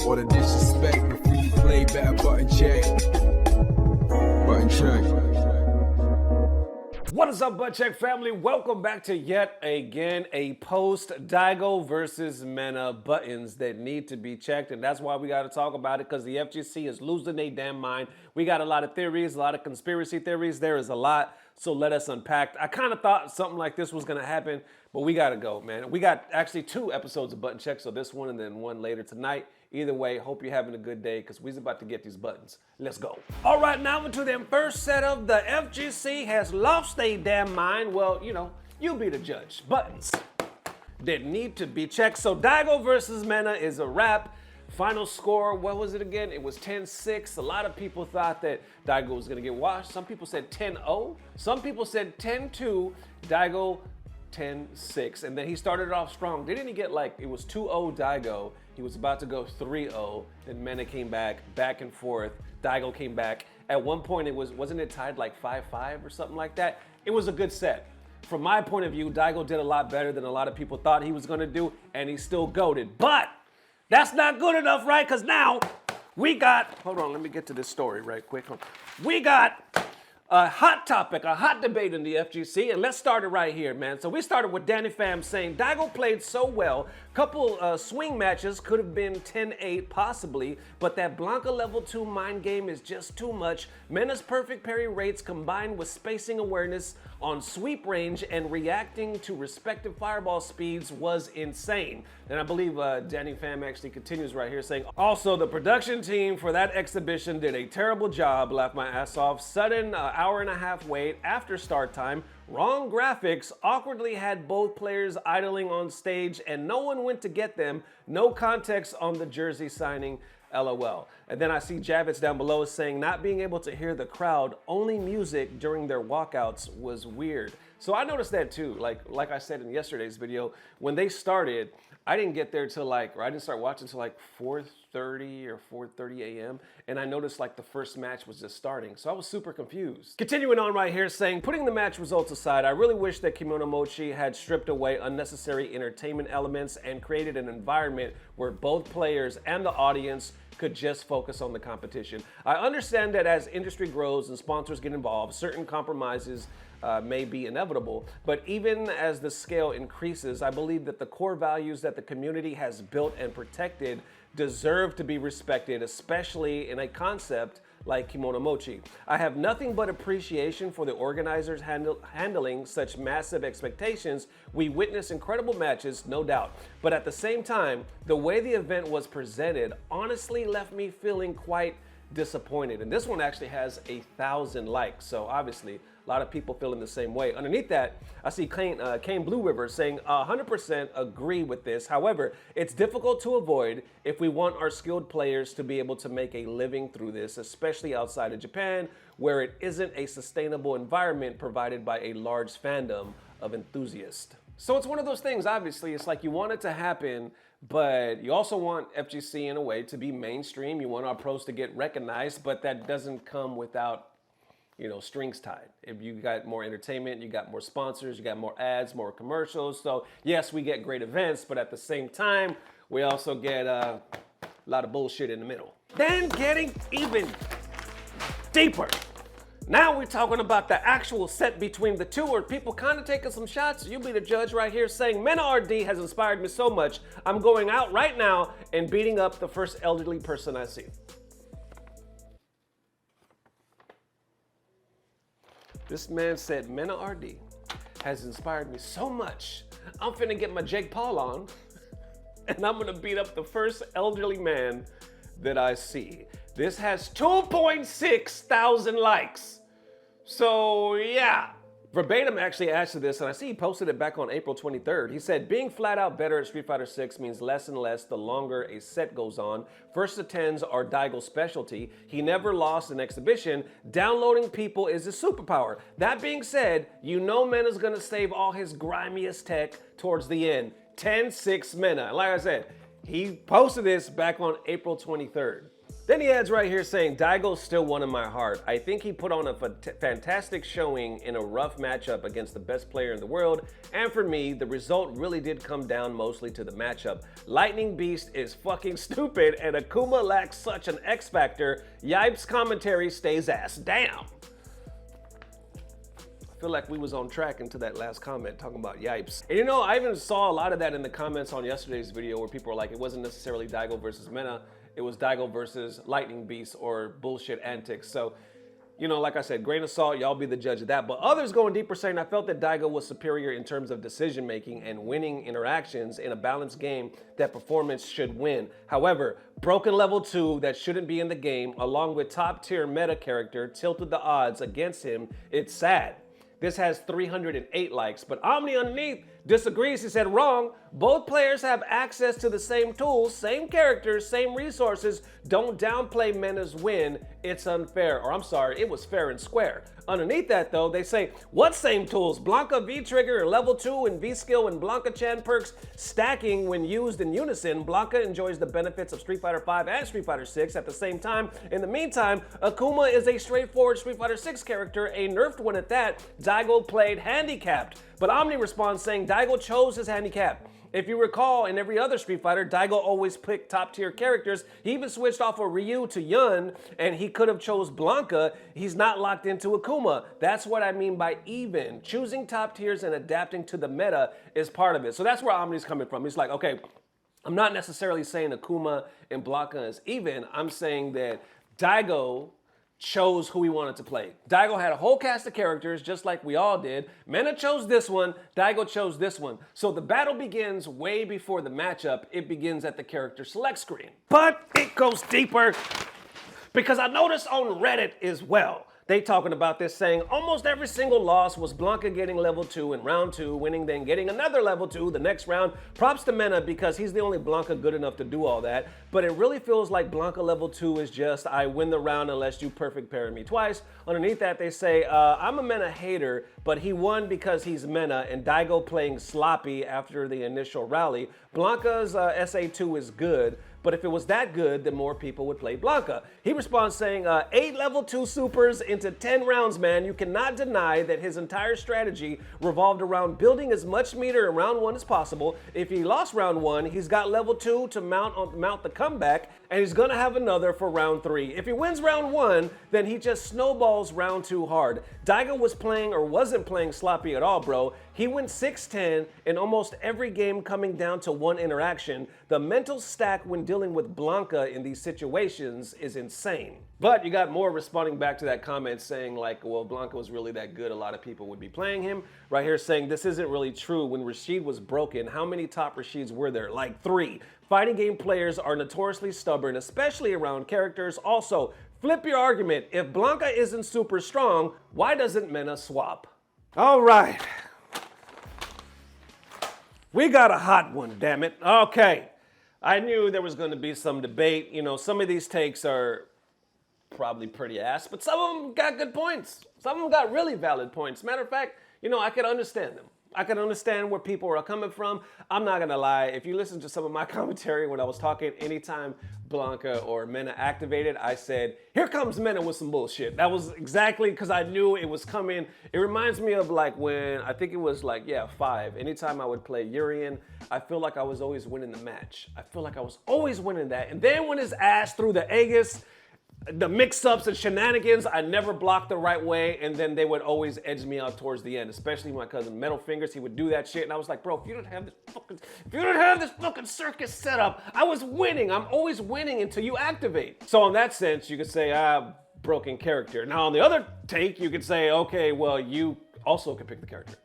All the disrespect before you play, better button check. Button check. What is up, Butt Check family? Welcome back to yet again a post Daigo versus Mena buttons that need to be checked, and that's why we got to talk about it, because the FGC is losing their damn mind. We got a lot of theories, a lot of conspiracy theories. There is a lot, so let us unpack. I kind of thought something like this was going to happen, but we got to go, man. We got actually 2 episodes of Button Check, so this one and then one later tonight. Either way, hope you're having a good day, because we're about to get these buttons. Let's go. All right, now into the first setup. The FGC has lost their damn mind. Well, you know, you be the judge. Buttons that need to be checked. So Daigo versus Mena is a wrap. Final score, what was it again? It was 10-6. A lot of people thought that Daigo was going to get washed. Some people said 10-0. Some people said 10-2. Daigo 10-6. And then he started off strong. Didn't he get like, it was 2-0 Daigo. He was about to go 3-0. Then Mena came back and forth. Daigo came back. At one point, wasn't it tied like 5-5 or something like that? It was a good set. From my point of view, Daigo did a lot better than a lot of people thought he was gonna do, and he's still goated. But that's not good enough, right? Because now we got, hold on, let me get to this story right quick. We got a hot topic, a hot debate in the FGC, and let's start it right here, man. So we started with Danny Pham saying Daigo played so well, couple swing matches could have been 10-8 possibly, but that Blanca level 2 mind game is just too much. Mena's perfect parry rates combined with spacing awareness on sweep range and reacting to respective fireball speeds was insane. And I believe Danny Pham actually continues right here saying, also the production team for that exhibition did a terrible job, laughed my ass off. Sudden hour-and-a-half wait after start time, wrong graphics, awkwardly had both players idling on stage and no one went to get them, no context on the jersey signing, LOL. And then I see Javits down below saying not being able to hear the crowd, only music during their walkouts was weird. So I noticed that too, like I said in yesterday's video, when they started, I didn't get there till I didn't start watching till like 4:30 or 4:30 a.m. And I noticed like the first match was just starting. So I was super confused. Continuing on right here saying, putting the match results aside, I really wish that Kemonomichi had stripped away unnecessary entertainment elements and created an environment where both players and the audience could just focus on the competition. I understand that as industry grows and sponsors get involved, certain compromises may be inevitable, but even as the scale increases, I believe that the core values that the community has built and protected deserve to be respected, especially in a concept like Kemonomichi. I have nothing but appreciation for the organizers handling such massive expectations. We witnessed incredible matches, no doubt, but at the same time, the way the event was presented honestly left me feeling quite disappointed. And this one actually has 1,000 likes, so obviously a lot of people feeling the same way. Underneath that, I see Kane Blue River saying 100% agree with this. However, it's difficult to avoid if we want our skilled players to be able to make a living through this, especially outside of Japan, where it isn't a sustainable environment provided by a large fandom of enthusiasts. So it's one of those things, obviously, it's like you want it to happen, but you also want FGC in a way to be mainstream. You want our pros to get recognized, but that doesn't come without, you know, strings tied. If you got more entertainment, you got more sponsors, you got more ads, more commercials. So yes, we get great events, but at the same time, we also get a lot of bullshit in the middle. Then getting even deeper. Now we're talking about the actual set between the two, where people kind of taking some shots. You be the judge right here saying, MenaRD has inspired me so much, I'm going out right now and beating up the first elderly person I see. This man said, MenaRD has inspired me so much, I'm finna get my Jake Paul on, and I'm gonna beat up the first elderly man that I see. This has 2.6 thousand likes. So yeah. Verbatim actually asked to this, and I see he posted it back on April 23rd. He said, being flat out better at Street Fighter 6 means less and less the longer a set goes on. First to 10s are Daigo's specialty. He never lost an exhibition. Downloading people is his superpower. That being said, you know Mena's gonna save all his grimiest tech towards the end. 10-6 Mena. Like I said, he posted this back on April 23rd. Then he adds right here saying, Daigo's still one in my heart. I think he put on a fantastic showing in a rough matchup against the best player in the world. And for me, the result really did come down mostly to the matchup. Lightning Beast is fucking stupid and Akuma lacks such an X factor. Yipes commentary stays ass down. I feel like we was on track into that last comment talking about yipes. And you know, I even saw a lot of that in the comments on yesterday's video where people were like, it wasn't necessarily Daigo versus Mena. It was Daigo versus Lightning Beast or bullshit antics. So, you know, like I said, grain of salt, y'all be the judge of that. But others going deeper saying, I felt that Daigo was superior in terms of decision making and winning interactions in a balanced game that performance should win. However, broken level 2 that shouldn't be in the game, along with top tier meta character, tilted the odds against him. It's sad. This has 308 likes, but Omni underneath disagrees. He said, wrong. Both players have access to the same tools, same characters, same resources. Don't downplay Mena's win. It's unfair. Or I'm sorry, it was fair and square. Underneath that though, they say, what same tools? Blanca V-Trigger and level 2 and V-Skill and Blanca-Chan perks stacking when used in unison. Blanca enjoys the benefits of Street Fighter V and Street Fighter VI at the same time. In the meantime, Akuma is a straightforward Street Fighter VI character, a nerfed one at that. Daigo played handicapped. But Omni responds saying Daigo chose his handicap. If you recall, in every other Street Fighter, Daigo always picked top tier characters. He even switched off of Ryu to Yun, and he could have chose Blanca. He's not locked into Akuma. That's what I mean by even. Choosing top tiers and adapting to the meta is part of it. So that's where Omni's coming from. He's like, okay, I'm not necessarily saying Akuma and Blanca is even. I'm saying that Daigo chose who he wanted to play. Daigo had a whole cast of characters, just like we all did. Mena chose this one, Daigo chose this one. So the battle begins way before the matchup. It begins at the character select screen. But it goes deeper because I noticed on Reddit as well, they talking about this saying almost every single loss was Blanca getting level 2 in round 2, winning, then getting another level 2 the next round. Props to Mena because he's the only Blanca good enough to do all that. But it really feels like Blanca level 2 is just, I win the round unless you perfect parry me twice. Underneath that they say, I'm a Mena hater, but he won because he's Mena and Daigo playing sloppy after the initial rally. Blanca's SA2 is good, but if it was that good, then more people would play Blanca. He responds saying, 8 level 2 supers into 10 rounds, man. You cannot deny that his entire strategy revolved around building as much meter in round 1 as possible. If he lost round 1, he's got level 2 to mount the comeback, and he's gonna have another for round 3. If he wins round 1, then he just snowballs round 2 hard. Daigo was playing or wasn't playing sloppy at all, bro. He went 6-10 in almost every game coming down to one interaction. The mental stack when dealing with Blanca in these situations is insane. But you got more responding back to that comment saying like, well, Blanca was really that good. A lot of people would be playing him. Right here saying this isn't really true. When Rashid was broken, how many top Rashids were there? Like 3. Fighting game players are notoriously stubborn, especially around characters. Also, flip your argument. If Blanca isn't super strong, why doesn't Mena swap? All right. We got a hot one, damn it. Okay. I knew there was going to be some debate. You know, some of these takes are probably pretty ass, but some of them got good points. Some of them got really valid points. Matter of fact, you know, I could understand them. I can understand where people are coming from. I'm not gonna lie, if you listen to some of my commentary when I was talking, anytime Blanca or Mena activated, I said, here comes Mena with some bullshit. That was exactly because I knew it was coming. It reminds me of like when, I think it was like, 5. Anytime I would play Urian, I feel like I was always winning the match. I feel like I was always winning that. And then when his ass threw the Aegis, the mix-ups and shenanigans, I never blocked the right way, and then they would always edge me out towards the end, especially my cousin Metal Fingers. He would do that shit, and I was like, bro, if you don't have this fucking circus set up, I was winning. I'm always winning until you activate. So in that sense, you could say, broken character. Now on the other take, you could say, okay, well, you also can pick the character.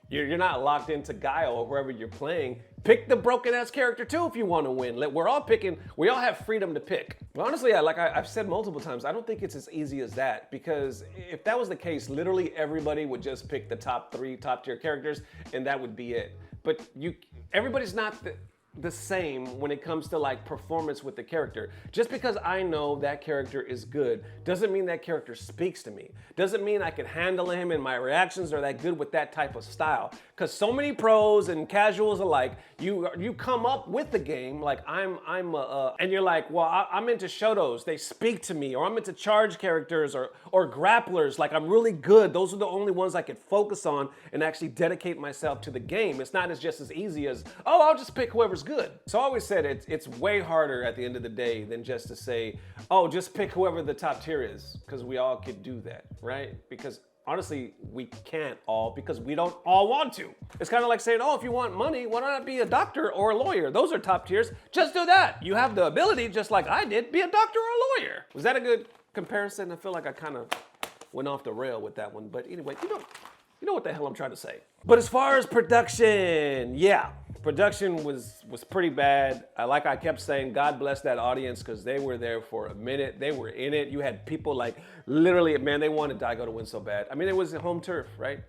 You're not locked into Guile or whoever you're playing. Pick the broken ass character too if you want to win. We're all picking, we all have freedom to pick. But honestly, like I've said multiple times, I don't think it's as easy as that, because if that was the case, literally everybody would just pick the top 3 top tier characters and that would be it. But everybody's not the same when it comes to like performance with the character. Just because I know that character is good doesn't mean that character speaks to me. Doesn't mean I can handle him and my reactions are that good with that type of style. Because so many pros and casuals alike, you come up with the game like and you're like, well, I'm into shotos, they speak to me, or I'm into charge characters or grapplers, like I'm really good. Those are the only ones I could focus on and actually dedicate myself to the game. It's not just as easy as, oh, I'll just pick whoever's good. So I always said it's way harder at the end of the day than just to say, oh, just pick whoever the top tier is, because we all could do that, right? Because honestly, we can't all, because we don't all want to. It's kind of like saying, oh, if you want money, why not be a doctor or a lawyer? Those are top tiers. Just do that. You have the ability, just like I did, be a doctor or a lawyer. Was that a good comparison? I feel like I kind of went off the rail with that one, but anyway, you know what the hell I'm trying to say. But as far as production, yeah, production was pretty bad. Like I kept saying, God bless that audience, because they were there for a minute. They were in it. You had people like literally, man, they wanted Daigo to win so bad. I mean, it was home turf, right?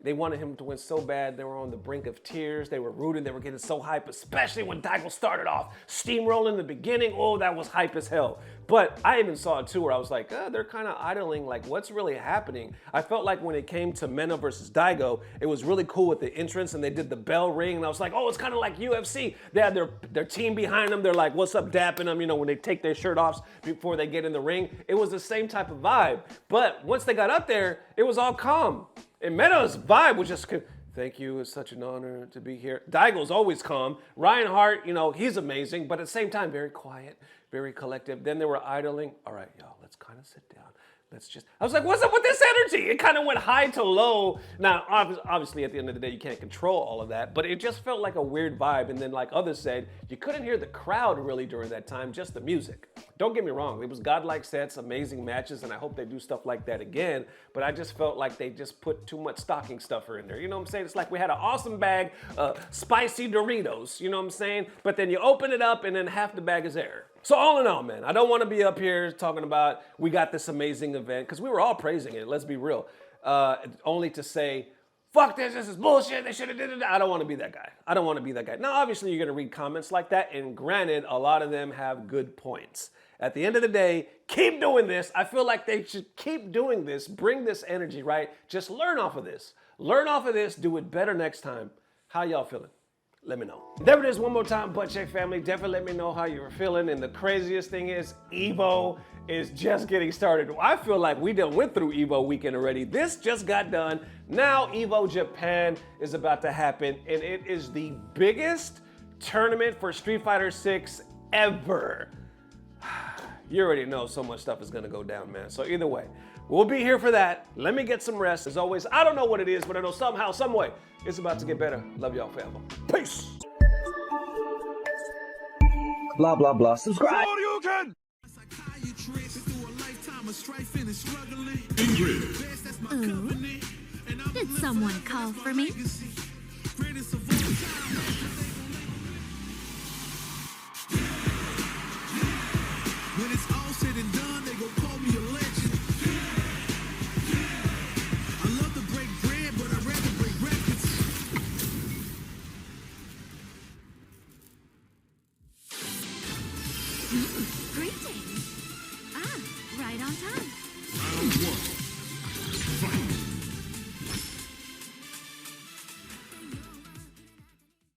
They wanted him to win so bad. They were on the brink of tears. They were rooting. They were getting so hype, especially when Daigo started off steamrolling in the beginning. Oh, that was hype as hell. But I even saw it too, where I was like, they're kind of idling. Like, what's really happening? I felt like when it came to Mena versus Daigo, it was really cool with the entrance, and they did the bell ring. And I was like, oh, it's kind of like UFC. They had their team behind them. They're like, what's up, dapping them, when they take their shirt off before they get in the ring. It was the same type of vibe. But once they got up there, it was all calm. And Mena's vibe was just, thank you, it's such an honor to be here. Daigo's always calm. Ryan Hart, he's amazing, but at the same time, very quiet, very collective. Then they were idling. All right, y'all, let's kind of sit down. I was like, what's up with this energy? It kind of went high to low. Now, obviously, at the end of the day, you can't control all of that, but it just felt like a weird vibe. And then, like others said, you couldn't hear the crowd really during that time, just the music. Don't get me wrong, it was godlike sets, amazing matches, and I hope they do stuff like that again, but I just felt like they just put too much stocking stuffer in there. You know what I'm saying? It's like we had an awesome bag of spicy Doritos, you know what I'm saying? But then you open it up and then half the bag is air. So all in all, man, I don't want to be up here talking about we got this amazing event, because we were all praising it, let's be real, only to say, fuck this is bullshit, they should have did it. I don't want to be that guy. Now, obviously, you're going to read comments like that, and granted, a lot of them have good points. At the end of the day, keep doing this. I feel like they should keep doing this, bring this energy, right? Just learn off of this. Do it better next time. How y'all feeling? Let me know. There it is one more time, Butt Check family. Definitely let me know how you're feeling. And the craziest thing is, Evo is just getting started. I feel like we done went through Evo weekend already. This just got done. Now Evo Japan is about to happen, and it is the biggest tournament for Street Fighter 6 ever. You already know so much stuff is gonna go down, man. So either way, we'll be here for that. Let me get some rest. As always, I don't know what it is, but I know somehow, some way, it's about to get better. Love y'all forever. Peace. Blah, blah, blah. Subscribe. Ooh. Did someone call for me? When it's all said and done, they gon' call me a legend. I love to break bread, but I'd rather break records. Greetings. Ah, right on time. Round one.